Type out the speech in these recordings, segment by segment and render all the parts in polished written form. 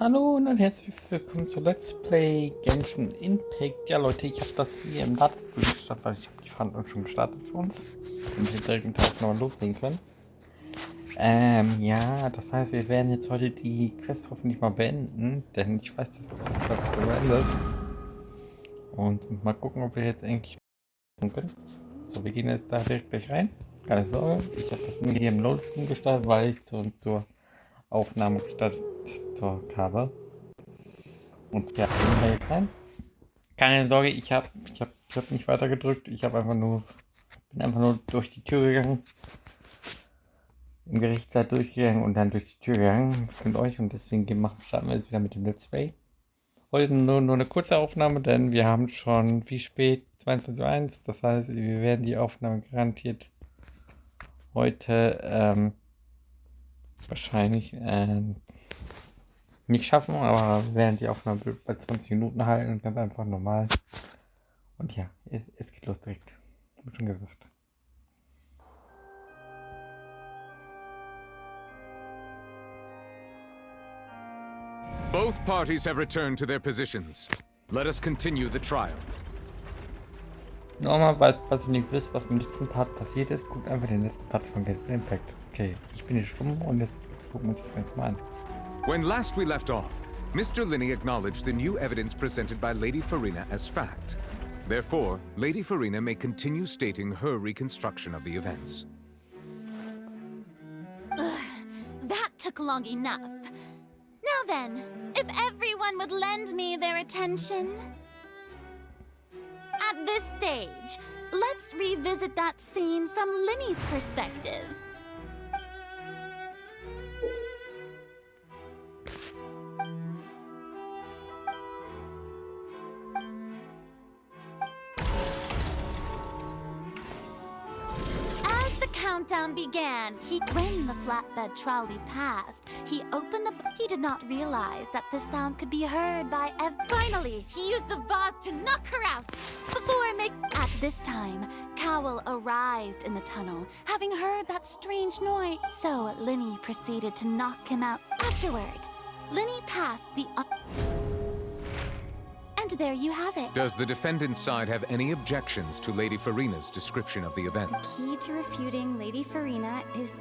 Hallo und herzlich willkommen zu Let's Play Genshin Impact. Ja Leute, ich habe das hier im Datenpool gestartet, weil ich habe die Verhandlung schon gestartet für uns. Und wir direkt einen Tag noch loslegen können. Ja, das heißt, wir werden jetzt heute die Quest hoffentlich mal beenden, denn ich weiß, dass das gerade zu Ende ist. Und mal gucken, ob wir jetzt eigentlich können. So, wir gehen jetzt da direkt gleich rein. Keine Sorge, ich habe das nur hier im Load-Screen gestartet, weil ich zur Aufnahme gestartet habe. Und ja, gehen wir jetzt rein. Keine Sorge, ich hab nicht weiter gedrückt. Bin einfach nur durch die Tür gegangen. Im Gerichtssaal durchgegangen und dann durch die Tür gegangen mit euch. Und deswegen starten wir jetzt wieder mit dem Let's Play. Heute nur eine kurze Aufnahme, denn wir haben schon, wie spät? 22:01 Uhr. Das heißt, wir werden die Aufnahme garantiert heute wahrscheinlich nicht schaffen. Aber wir werden die Aufnahme bei 20 Minuten halten. Ganz einfach normal. Und ja, es geht los direkt. Wie schon gesagt. Both parties have returned to their positions. Let us continue the trial. Nochmal, falls ihr nicht wisst, was im letzten Part passiert ist, guckt einfach den letzten Part von Genshin Impact. Okay, ich bin hier stumm und jetzt gucken wir uns das Ganze mal an. When last we left off, Mr. Linney acknowledged the new evidence presented by Lady Farina as fact. Therefore, Lady Farina may continue stating her reconstruction of the events. That took long enough. Now then, if everyone would lend me their attention. At this stage, let's revisit that scene from Linney's perspective. As the countdown began, when the flatbed trolley passed, he opened the... He did not realize that the sound could be heard by Finally, he used the vase to knock her out! At this time, Cowell arrived in the tunnel, having heard that strange noise. So Linney proceeded to knock him out. Afterward, Linney passed the... And there you have it. Does the defendant's side have any objections to Lady Farina's description of the event? The key to refuting Lady Farina is...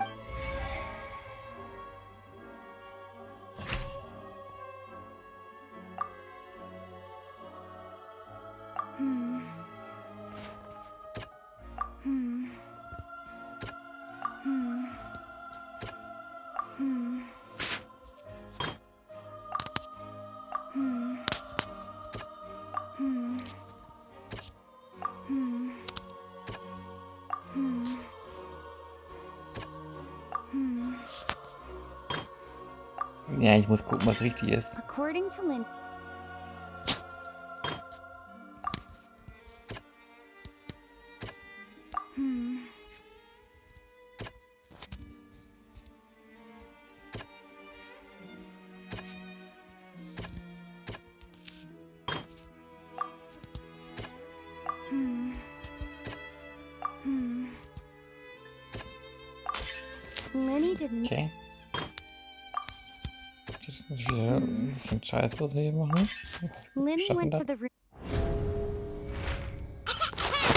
Ja, ich muss gucken, was richtig ist. According to Lynn... Linney didn't... Okay. Jetzt muss ich wieder ein bisschen Scheiße hier machen. Linney went to the room...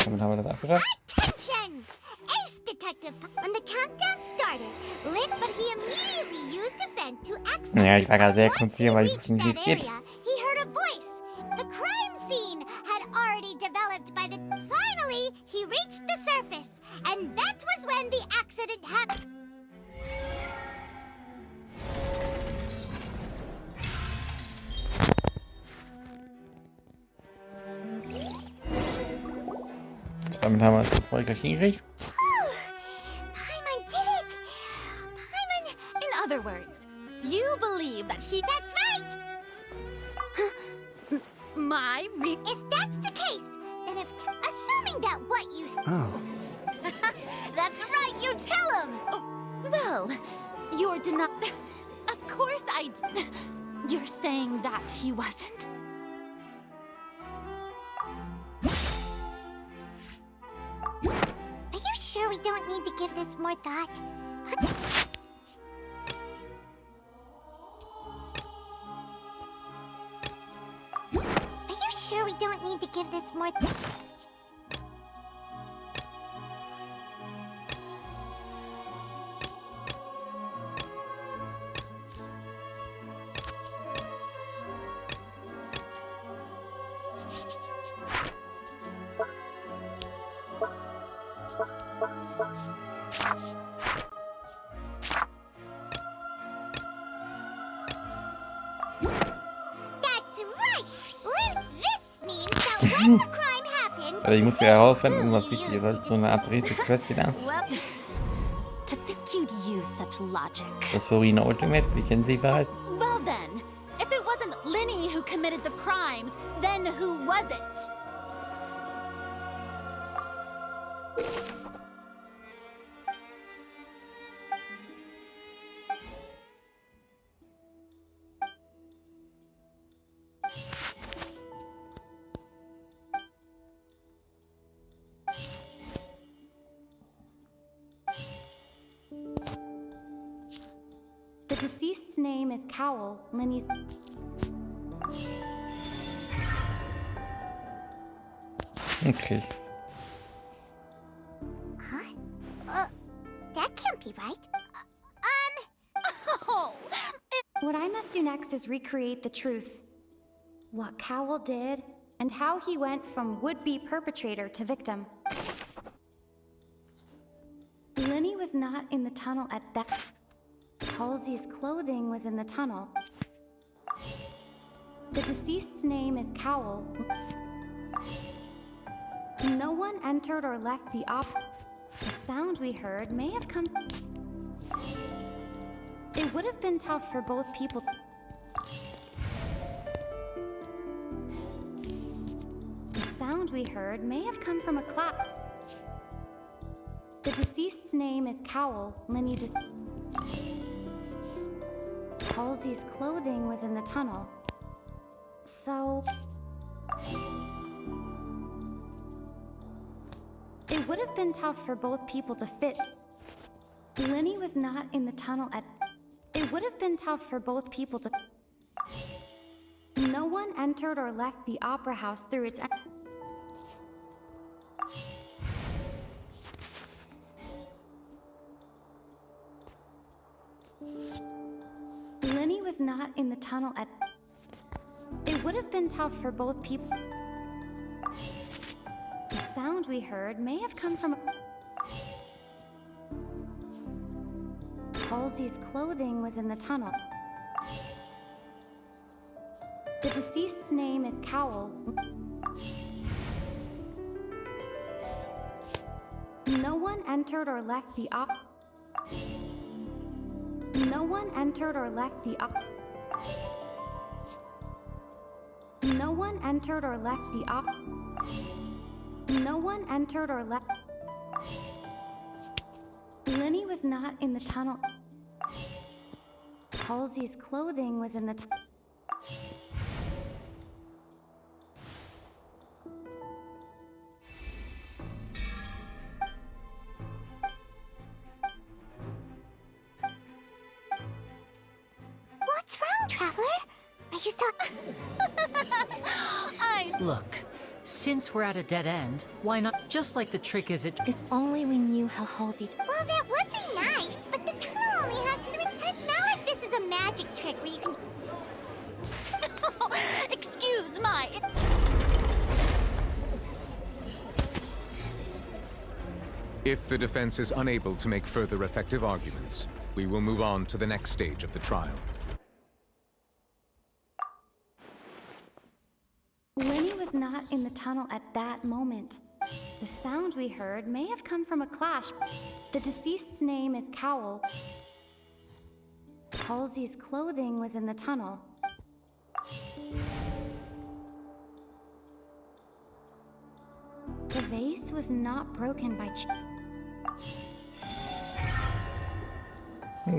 Damit haben wir das abgeschafft. Attention! Ace Detective, when the countdown started, but he immediately used a vent to access. Ja, ich war gerade sehr Once he konzentriert, weil ich reached wusste nicht, wie es that geht. area, he heard a voice. The crime scene had already developed by the... Finally, he reached the surface, and that was when the accident happened. Damit haben wir es erfolgreich hingekriegt. Paimon did it! Paimon... In other words, you believe that he... That's right! If that's the case, then assuming that what you... Oh. That's right, you tell him! Well, you're not... Of course You're saying that he wasn't? Are you sure we don't need to give this more thought? don't need to give this more. That's right! This means that when the crime happened, Also ich muss ja herausfinden, was wichtig ist. Das ist so eine Art Rätsel-Quest wieder. Well, to think you'd use such logic. Das Verena Ultimate, wie kennen Sie behalten? Well then, if it wasn't Linny who committed the crimes, then who was it? The deceased's name is Cowell, Linny's. Okay. That can't be right. Oh, What I must do next is recreate the truth. What Cowell did, and how he went from would-be perpetrator to victim. Linny was not in the tunnel at that. Halsey's clothing was in the tunnel. The deceased's name is Cowell. No one entered or left the The sound we heard may have come. It would have been tough for both people. The sound we heard may have come from a clap. The deceased's name is Cowell, Linny's is. Halsey's clothing was in the tunnel. So. It would have been tough for both people to fit. Linny was not in the tunnel at. It would have been tough for both people to. No one entered or left the opera house through its. Linny was not in the tunnel at. It would have been tough for both people. The sound we heard may have come from. Halsey's clothing was in the tunnel. The deceased's name is Cowell. No one entered or left the No one entered or left the No one entered or left the No one entered or left. Linny was not in the tunnel. Halsey's clothing was in the What's wrong, Traveler? Are you still... Look, since we're at a dead end, why not? Just like the trick is If only we knew how Halsey. Well, that would be nice, but the tunnel only has 3... And it's not like this is a magic trick where you can... excuse my... If the defense is unable to make further effective arguments, we will move on to the next stage of the trial. Linny was not in the tunnel at that moment. The sound we heard may have come from a clash. The deceased's name is Cowell. Halsey's clothing was in the tunnel. The vase was not broken by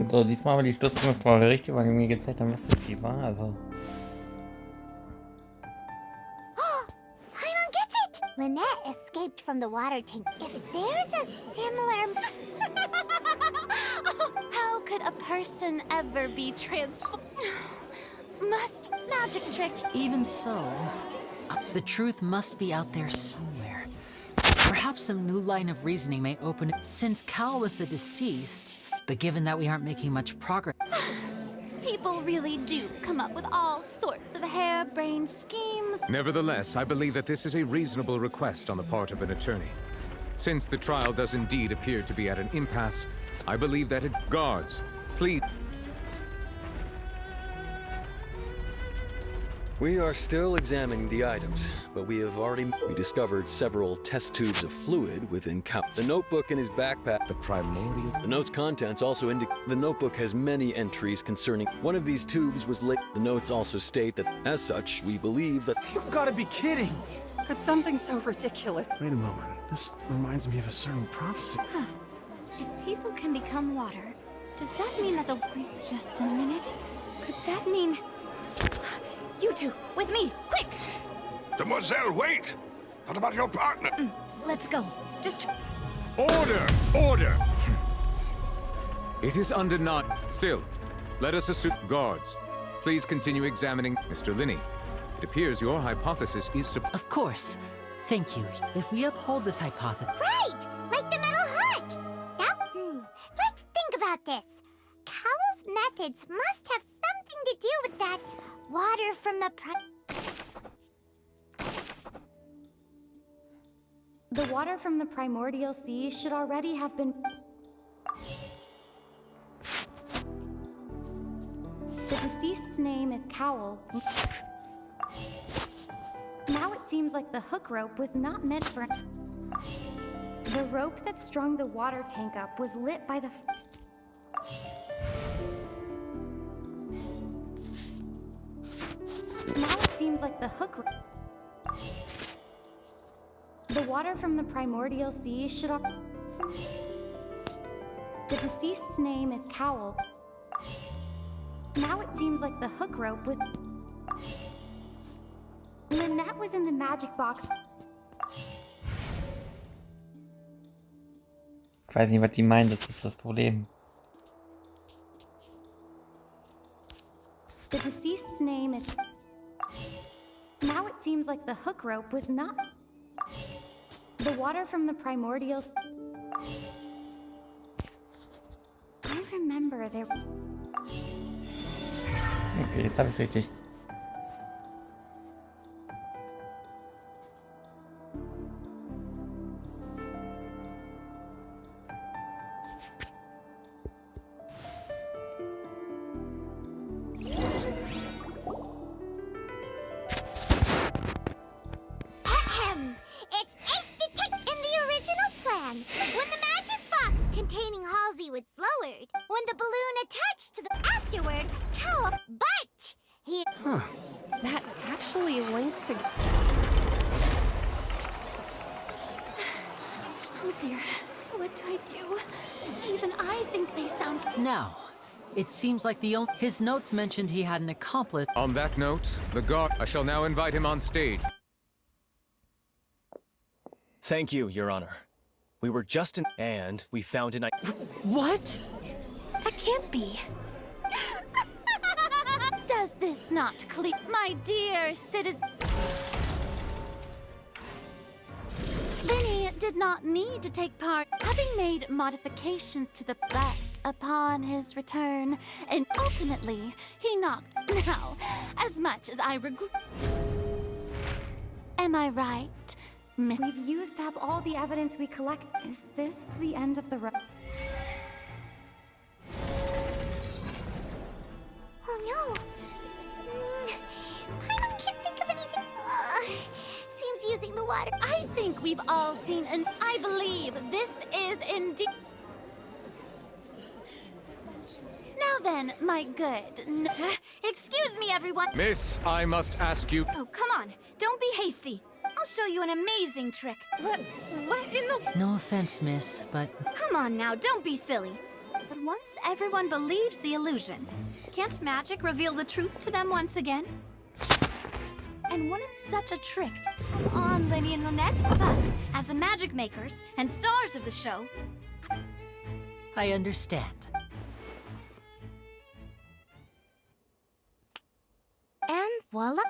So, diesmal haben wir die Schlussfrage richtig, weil die mir gezeigt haben, was das hier war. Also. Paimon gets it! Lynette escaped from the water tank. If there's a similar... How could a person ever be transformed? Must magic trick. even so, The truth must be out there somewhere. Perhaps some new line of reasoning may open it. Since Cal was the deceased, but given that we aren't making much progress... People really do come up with all sorts of harebrained schemes. Nevertheless, I believe that this is a reasonable request on the part of an attorney. Since the trial does indeed appear to be at an impasse, I believe that it... Guards, please... We are still examining the items, but we discovered several test tubes of fluid within the notebook in his backpack. The primordial... The note's contents also indicate the notebook has many entries concerning one of these tubes was lit. The notes also state that, as such, we believe that... You've got to be kidding! Could something so ridiculous? Wait a moment. This reminds me of a certain prophecy. If people can become water, does that mean that the... Just a minute. Could that mean... You two, with me, quick! Demoiselle, wait! What about your partner? Let's go. Just... Order! Order! It is undeniable. Still, let us assume... Guards, please continue examining Mr. Linney. It appears your hypothesis is... Of course. Thank you. If we uphold this hypothesis... Right! Like the metal heart! Now, let's think about this. Cowell's methods must have something to do with that water from the The water from the primordial sea should already have been... The deceased's name is Cowell. Now it seems like the hook rope was not meant for... The rope that strung the water tank up was lit by the... Now it seems like the hook... The water from the primordial sea should... The deceased's name is Cowell. Now it seems like the hook rope was... The net was in the magic box. Ich weiß nicht, was die meinen, das ist das Problem. The deceased's name is... Now it seems like the hook rope was not... The water from the primordial... I remember there... Okay, jetzt habe ich es richtig. It's aesthetic in the original plan. When the magic box containing Halsey was lowered, when the balloon attached to the afterward, Cowell, but he... That actually links to... Oh dear, what do I do? Even I think they sound... Now, it seems like his notes mentioned he had an accomplice. On that note, the guard... I shall now invite him on stage. Thank you, Your Honor. We were just in... And we found an... What? That can't be. Does this not clear? My dear citizen... Linney did not need to take part, having made modifications to the but upon his return, and ultimately, he knocked. Now, as much as I regret... Am I right? We've used up all the evidence we collect. Is this the end of the road? Oh no! I can't think of anything. Seems using the water. I think we've all seen, and I believe this is indeed... Now then, my good... Excuse me, everyone! Miss, I must ask you... Oh, come on. Don't be hasty. I'll show you an amazing trick. What in the... No offense, miss, but... Come on now, don't be silly. But once everyone believes the illusion, can't magic reveal the truth to them once again? And wouldn't such a trick... Come on, Linny and Lynette. But, as the magic makers and stars of the show... I understand. And voila.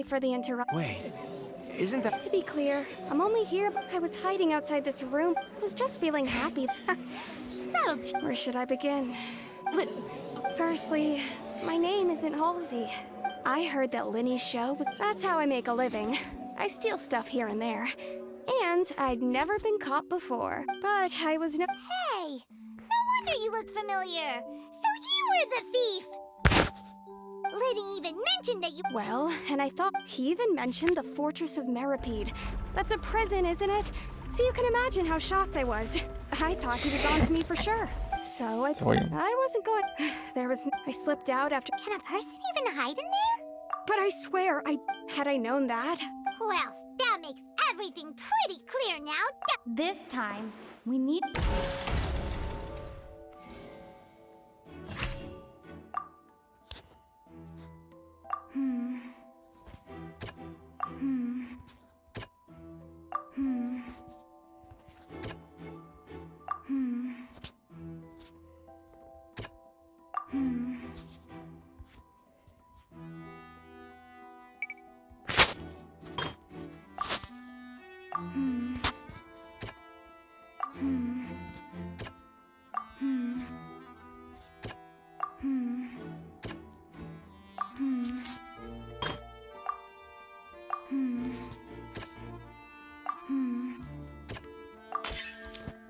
sorry for the interruption. Wait, isn't that... To be clear, I'm only here. I was hiding outside this room. I was just feeling happy. Where should I begin? Firstly, my name isn't Halsey. I heard that Linny's show, that's how I make a living. I steal stuff here and there. And I'd never been caught before. But I was no— Hey! No wonder you look familiar! So you were the thief! Liddy even mentioned that you— Well, and I thought he even mentioned the Fortress of Meripede. That's a prison, isn't it? So you can imagine how shocked I was. I thought he was on to me for sure. So I wasn't going— There was— I slipped out after— Can a person even hide in there? But I swear, had I known that— Well, that makes everything pretty clear now. This time, we need...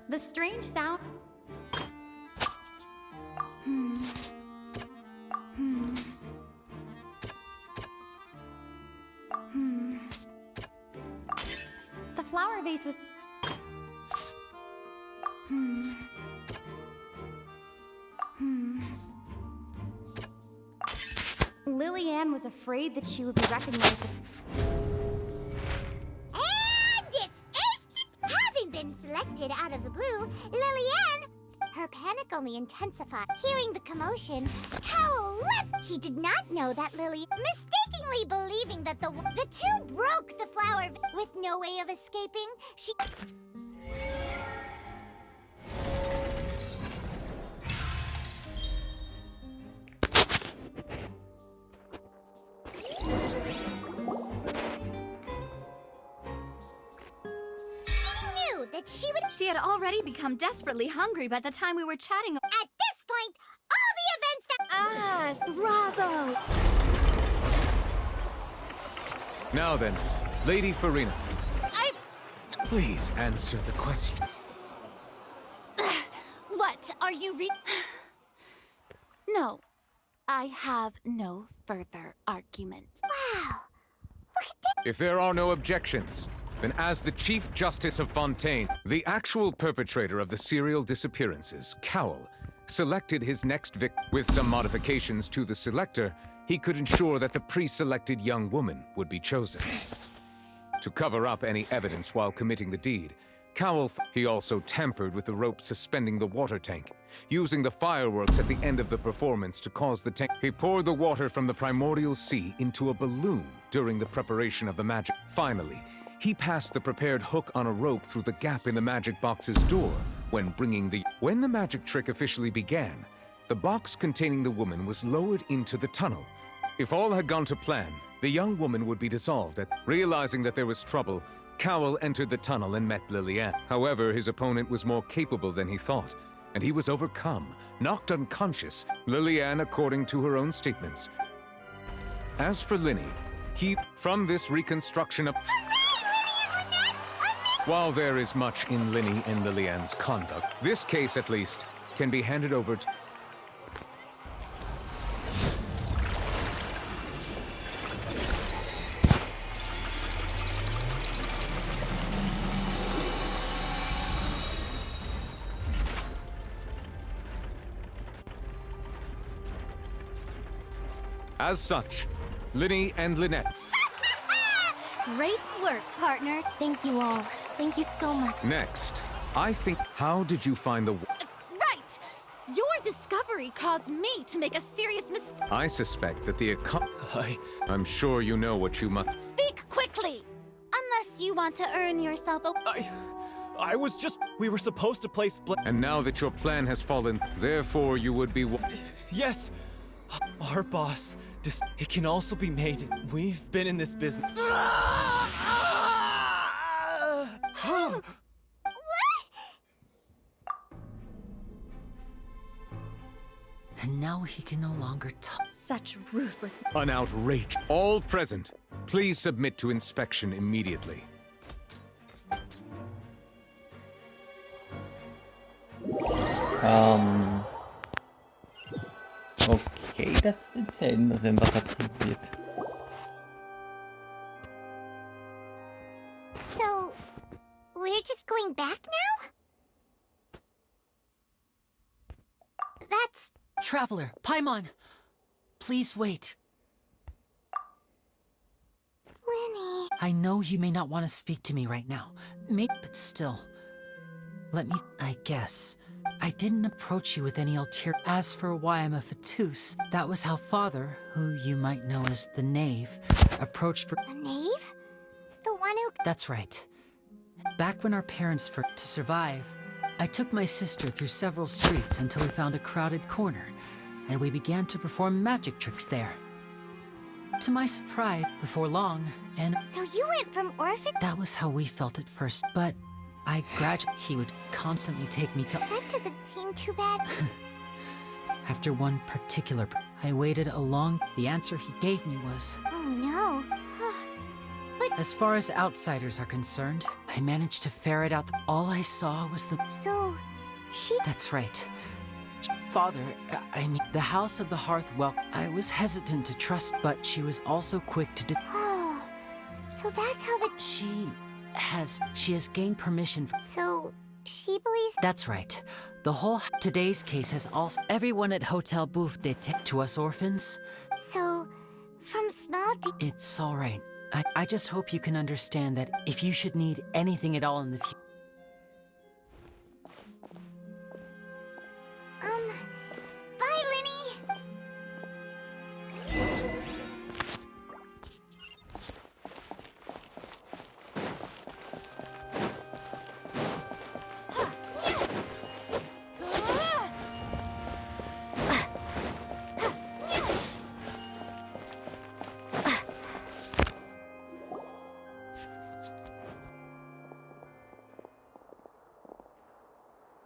The strange sound... The flower vase was... Lillian was afraid that she would be recognized. And it's instant! Having been selected out of the blue, Lillian... Her panic only intensified. Hearing the commotion, Cowell leapt. He did not know that Lily, mistakenly believing that the two broke the flower with no way of escaping, she... She had already become desperately hungry by the time we were chatting. At this point, all the events that... bravo! Now then, Lady Farina. Please answer the question. What are you No, I have no further arguments. Wow, look at that. If there are no objections, then as the Chief Justice of Fontaine, the actual perpetrator of the serial disappearances, Cowell, selected his next victim. With some modifications to the selector, he could ensure that the pre-selected young woman would be chosen. To cover up any evidence while committing the deed, Cowell he also tampered with the rope suspending the water tank, using the fireworks at the end of the performance to cause the tank. He poured the water from the primordial sea into a balloon during the preparation of the magic. Finally, he passed the prepared hook on a rope through the gap in the magic box's door when bringing the... When the magic trick officially began, the box containing the woman was lowered into the tunnel. If all had gone to plan, the young woman would be dissolved. Realizing that there was trouble, Cowell entered the tunnel and met Lillian. However, his opponent was more capable than he thought, and he was overcome, knocked unconscious, Lillian according to her own statements. As for Linny, from this reconstruction of... While there is much in Linny and Lillian's conduct, this case, at least, can be handed over to... As such, Linny and Lynette. Great work, partner. Thank you all. Thank you so much. Next, I think... How did you find the... Right! Your discovery caused me to make a serious mistake. I suspect that the I'm sure you know what you must... Speak quickly! Unless you want to earn yourself a... I was just... We were supposed to place... And now that your plan has fallen, therefore you would be... Yes! Our boss, it can also be made. We've been in this business. And now he can no longer talk. Such ruthless. An outrage. All present, please submit to inspection immediately. Okay, das ist ja interessant, was da drin wird. So, we're just going back now? That's... Traveler, Paimon, please wait. Winnie... I know you may not want to speak to me right now. Maybe, but still. Let me, I guess. I didn't approach you with any ulterior. As for why I'm a Fatus, that was how Father, who you might know as the Knave, approached. The knave? The one who... That's right. Back when our parents to survive, I took my sister through several streets until we found a crowded corner, and we began to perform magic tricks there. To my surprise, before long, and... So you went from orphan... That was how we felt at first, but I gradually... He would constantly take me to... That doesn't seem too bad. After one particular... I waited a long... The answer he gave me was... Oh no. But... As far as outsiders are concerned, I managed to ferret out... All I saw was the... So... she... That's right. Father, I mean, the House of the Hearth, well, I was hesitant to trust, but she was also quick to... Oh... So that's how the... She has gained permission... So... She believes... That's right. The whole... Today's case has also... Everyone at Hotel Bouffe to us orphans. So... From small... It's all right. I just hope you can understand that if you should need anything at all in the future... Bye, Linny!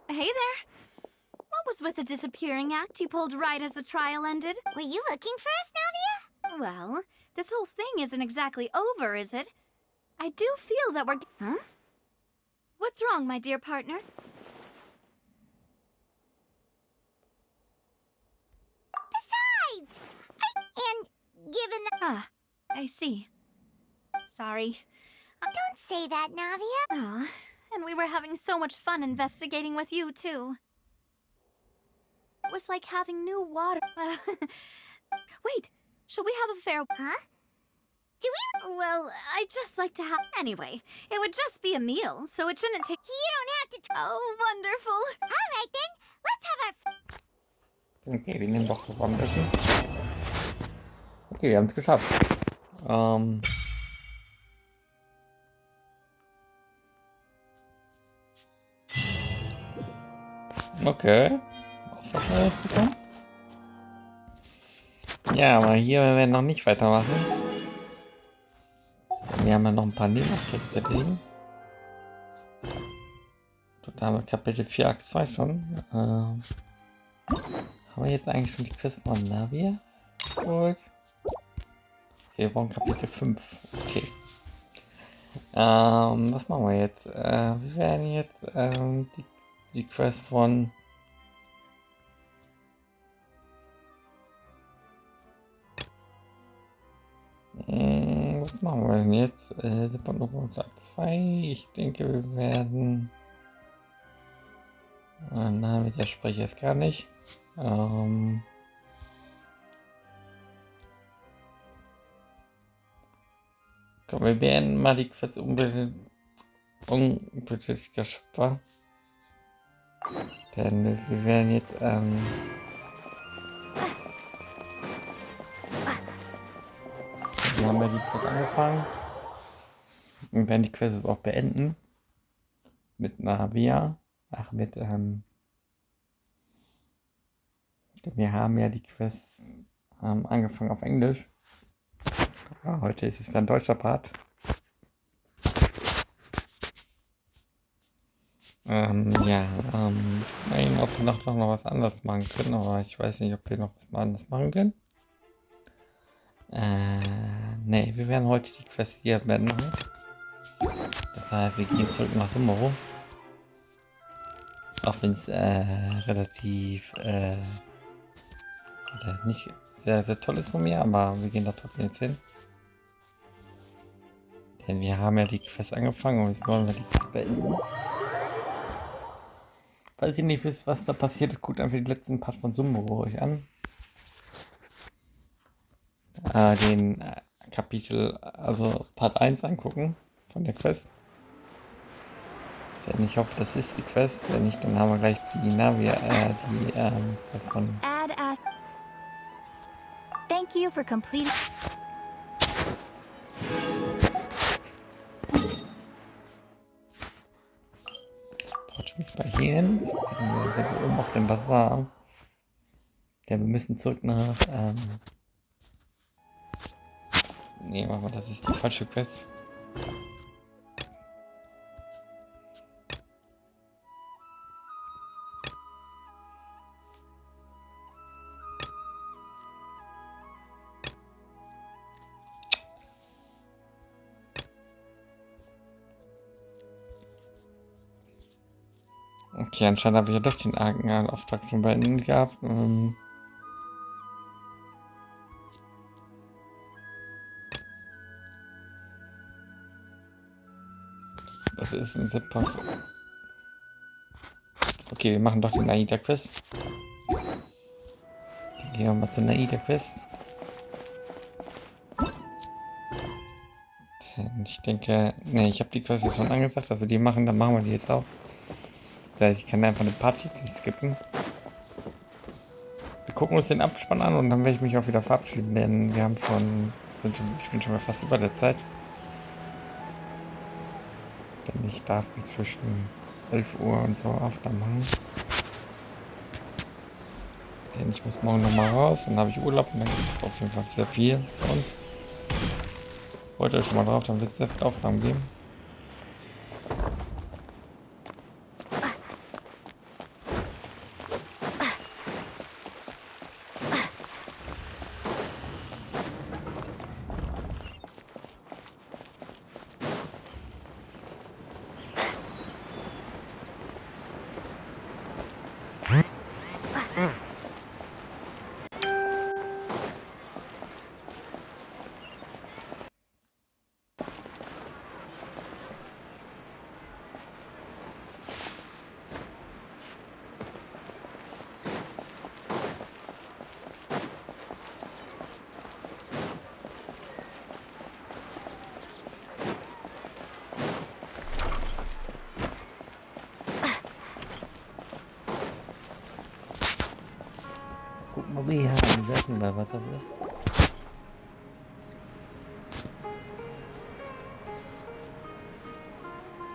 Hey there. What was with the disappearing act you pulled right as the trial ended? Were you looking for us, Navia? Well, this whole thing isn't exactly over, is it? I do feel that we're... Huh? What's wrong, my dear partner? Besides! And given the... Ah, I see. Sorry. Don't say that, Navia. Ah, and we were having so much fun investigating with you, too. It was like having new water. Wait, shall we have a fair... Huh? Do we... Well, I'd just like to have... Anyway, it would just be a meal, so it shouldn't take... You don't have to... Oh, wonderful. All right, then. Let's have our... Okay, wir nehmen doch Zusammenessen. Okay, wir haben es geschafft. Okay. Auch was Neues bekommen. Ja, aber hier werden wir noch nicht weitermachen. Wir haben ja noch ein paar Nebenabschnitte liegen. Da haben wir Kapitel 4, Akt 2 schon. Haben wir jetzt eigentlich schon die Quest von Navia geholt? Okay, wir brauchen Kapitel 5. Okay. Was machen wir jetzt? Wir werden jetzt die Quest von... Was machen wir denn jetzt? Akt 2. Ich denke, wir werden... Nein, mit der spreche ich jetzt gar nicht. Komm, wir beenden mal die Quest unbedingt Geschöpfer. Denn wir werden jetzt wir haben ja die Quest angefangen. Wir werden die Quest jetzt auch beenden. Mit Navia. Ach, wir haben ja die Quest angefangen auf Englisch. Ja, heute ist es dann deutscher Part. Nein, ob wir noch was anderes machen können, aber ich weiß nicht, ob wir noch was anderes machen können. Ne, wir werden heute die Quest hier beenden. Das heißt, wir gehen zurück nach Sumeru. Auch wenn es relativ nicht sehr, sehr toll ist von mir, aber wir gehen da trotzdem jetzt hin. Denn wir haben ja die Quest angefangen und jetzt wollen wir die Quest beenden. Falls ihr nicht wisst, was da passiert ist, guckt einfach die letzten Part von Sumeru euch an. Den Kapitel, also Part 1 angucken von der Quest. Denn ich hoffe, das ist die Quest. Wenn nicht, dann haben wir gleich die Quest von... Thank you for completing. Warte mich bei hier hin. Dann sind wir oben auf dem Bazar. Ja, wir müssen zurück nach... Nee, warte mal, das ist die falsche Quest. Okay, anscheinend habe ich ja doch den Auftrag schon beendet gehabt. Das ist ein Zip-Pass. Okay, wir machen doch den AIDA-Quest. Dann gehen wir mal zur AIDA-Quest. Ich denke, ne, ich habe die Quest jetzt schon angesagt, dass wir die machen, dann machen wir die jetzt auch. Ich kann einfach eine Party nicht skippen. Wir gucken uns den Abspann an und dann werde ich mich auch wieder verabschieden, denn wir haben ich bin schon mal fast über der Zeit. Denn ich darf mich zwischen 11 Uhr und so Aufnahmen machen. Denn ich muss morgen nochmal raus, dann habe ich Urlaub und dann gibt es auf jeden Fall sehr viel für uns. Freut euch schon mal drauf, dann wird es sehr viele Aufnahmen geben. Guck mal, wir haben Sachen da, was das ist.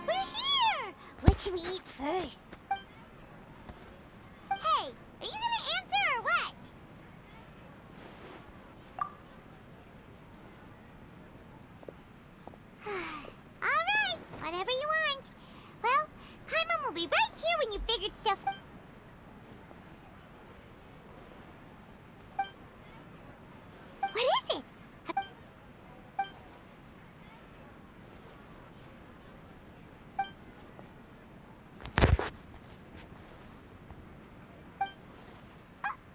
We're here! What should we eat first? Hey, are you gonna answer or what? Alright, whatever you want. Well, Paimon will be right here when you figured stuff. What is it?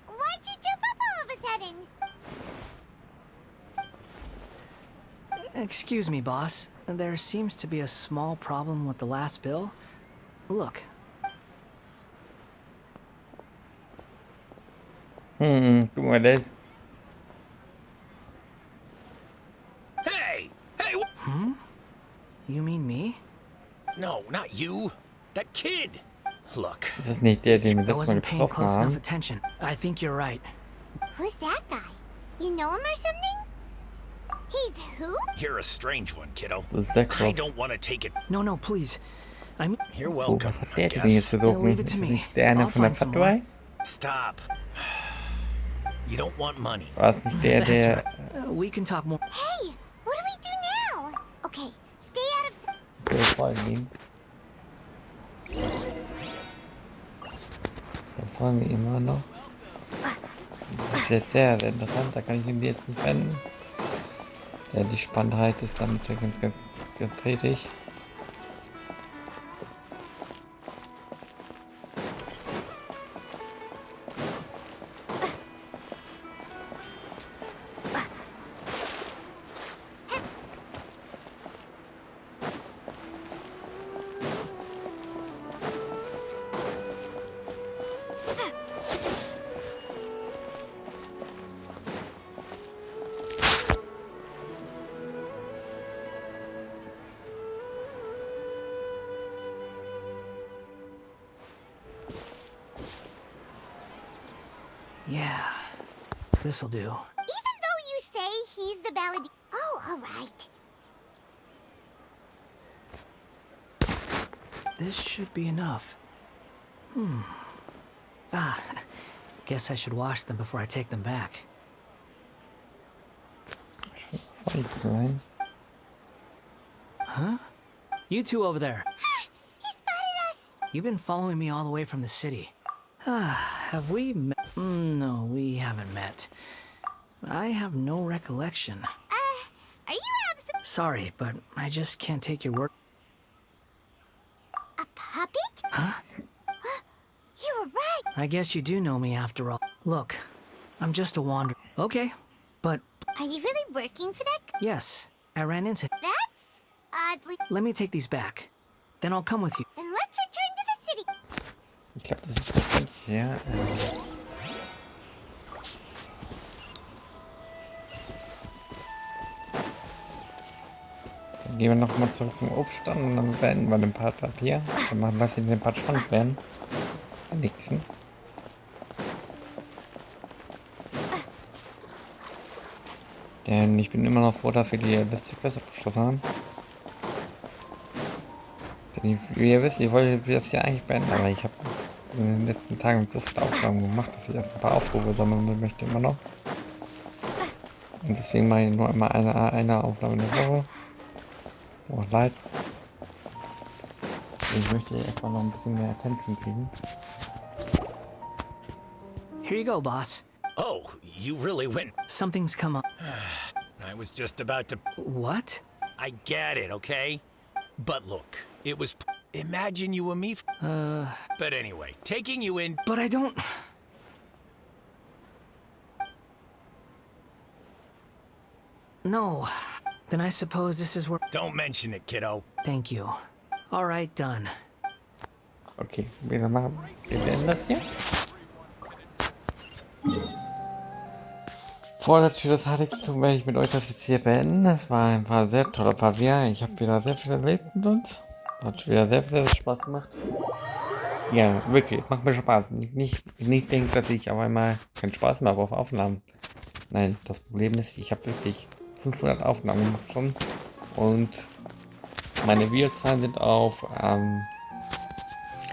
Why'd you jump up all of a sudden? Excuse me, boss. There seems to be a small problem with the last bill. Look. Guck mal, das. Hey! Hey! You mean me? No, not you. That kid. Look. Das ist nicht der, den wir I letztes Mal wasn't paying getroffen close enough haben. attention. I think you're right. Who's that guy? You know him or something? He's who? You're a strange one, kiddo. Das ist sehr I groß. don't want to take it. No, please. I'm... You're Oh, welcome, was hat I der denn jetzt guess. zu suchen? Leave it Ist to das me. nicht der eine I'll von der find some more. Factory? Stop. You don't want money. War es nicht der, That's der... right. We can talk more. Hey, what do we do now? Okay, stay out of... Wir folgen ihm. Da folgen wir immer noch. Das ist jetzt sehr, sehr interessant, da kann ich ihn jetzt nicht wenden. Ja, die Spannheit ist damit ganz predigt. Yeah, this'll do. Even though you say he's the ballad... Oh, all right. This should be enough. Guess I should wash them before I take them back. Huh? You two over there. He spotted us. You've been following me all the way from the city. Have we met? No, we haven't met. I have no recollection. Are you absent? Sorry, but I just can't take your word. A puppet? Huh? You were right. I guess you do know me after all. Look, I'm just a wanderer. Okay, but Are you really working for that? yes, I ran into. That's oddly... Let me take these back. Then I'll come with you. Then let's return to the city. Ich glaube, das ist der Punkt hier. Dann gehen wir nochmal zurück zum Obststand und dann beenden wir den Part ab hier. Dann machen wir den Part spannend werden. Nixen. Denn ich bin immer noch froh, dass wir die letzte Quest abgeschlossen haben. Denn wie ihr wisst, ich wollte das hier eigentlich beenden, aber ich habe in den letzten Tagen so viele Aufgaben gemacht, dass ich erst ein paar Aufrufe sammeln möchte immer noch. Und deswegen mache ich nur immer eine Aufnahme in der Woche. Oh, leid. Ich möchte erstmal noch ein bisschen mehr Attention kriegen. Here you go, boss. Oh, you really went. Something's come up. I was just about to. What? I get it, okay? But look, it was. Imagine you and me. But anyway, taking you in. But I don't. No. Then I suppose this is where. Don't mention it, kiddo. Thank you. All right, done. Okay, wir beenden das hier. Vor der Tür des Heiligtums werde ich mit euch das jetzt hier beenden. Das war ein paar sehr toller Part wieder. Ich habe wieder sehr viel erlebt mit uns. Hat wieder sehr viel Spaß gemacht. Ja, wirklich, macht mir Spaß. Nicht denkt, dass ich auf einmal keinen Spaß mehr habe auf Aufnahmen. Nein, das Problem ist, ich habe wirklich 500 Aufnahmen gemacht schon. Und meine Videozahlen sind auf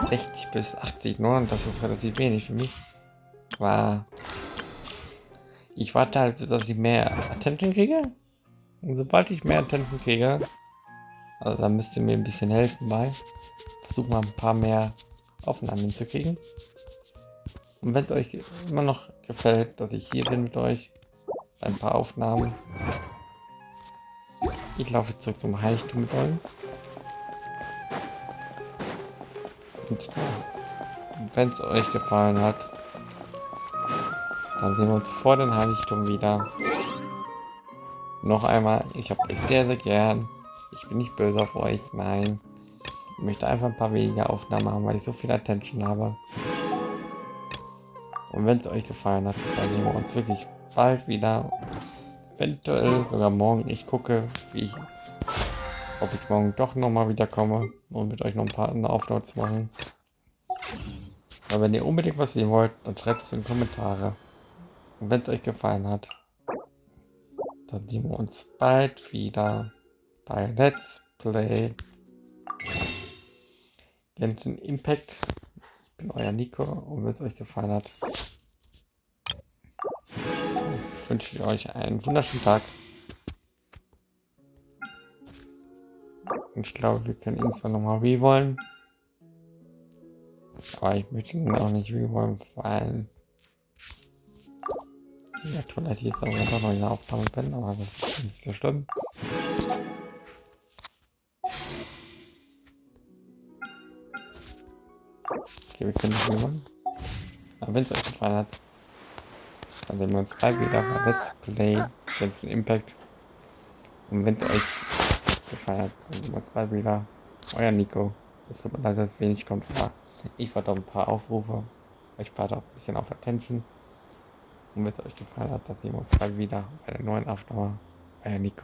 60 bis 80 nur. Und das ist relativ wenig für mich. Ich warte halt, dass ich mehr Attention kriege. Und sobald ich mehr Attention kriege, also da müsst ihr mir ein bisschen helfen bei. Versuchen mal ein paar mehr Aufnahmen hinzukriegen. Und wenn es euch immer noch gefällt, dass ich hier bin mit euch, ein paar Aufnahmen. Ich laufe zurück zum Heiligtum mit uns. Und wenn es euch gefallen hat, dann sehen wir uns vor dem Heiligtum wieder. Noch einmal, ich habe euch sehr, sehr gern. Ich bin nicht böse auf euch, nein. Ich möchte einfach ein paar weniger Aufnahmen haben, weil ich so viel Attention habe. Und wenn es euch gefallen hat, dann sehen wir uns wirklich bald wieder. Eventuell sogar morgen. Ich gucke, ob ich morgen doch nochmal wiederkomme, um mit euch noch ein paar andere Aufnahmen zu machen. Aber wenn ihr unbedingt was sehen wollt, dann schreibt es in die Kommentare. Und wenn es euch gefallen hat, dann sehen wir uns bald wieder bei Let's Play Genshin Impact. Ich bin euer Nico und wenn es euch gefallen hat, wünsche ich euch einen wunderschönen Tag. Und ich glaube, wir können ihn zwar nochmal rewollen. Aber ich möchte ihn auch nicht rewollen, weil ja, toll, dass ich jetzt auch noch in der Aufnahme bin, aber das ist nicht so schlimm. Okay, wir können nicht rewollen. Aber wenn es euch gefallen hat, dann sehen wir uns bald wieder bei Let's Play Genshin Impact. Und wenn es euch gefallen hat, dann sehen wir uns bald wieder. Euer Nico. Es tut mir leid, dass wenig kommt. Aber ich warte auf ein paar Aufrufe. Ich warte auch ein bisschen auf Attention. Und wenn es euch gefallen hat, dann sehen wir uns bald wieder bei der neuen Aufnahme. Euer Nico.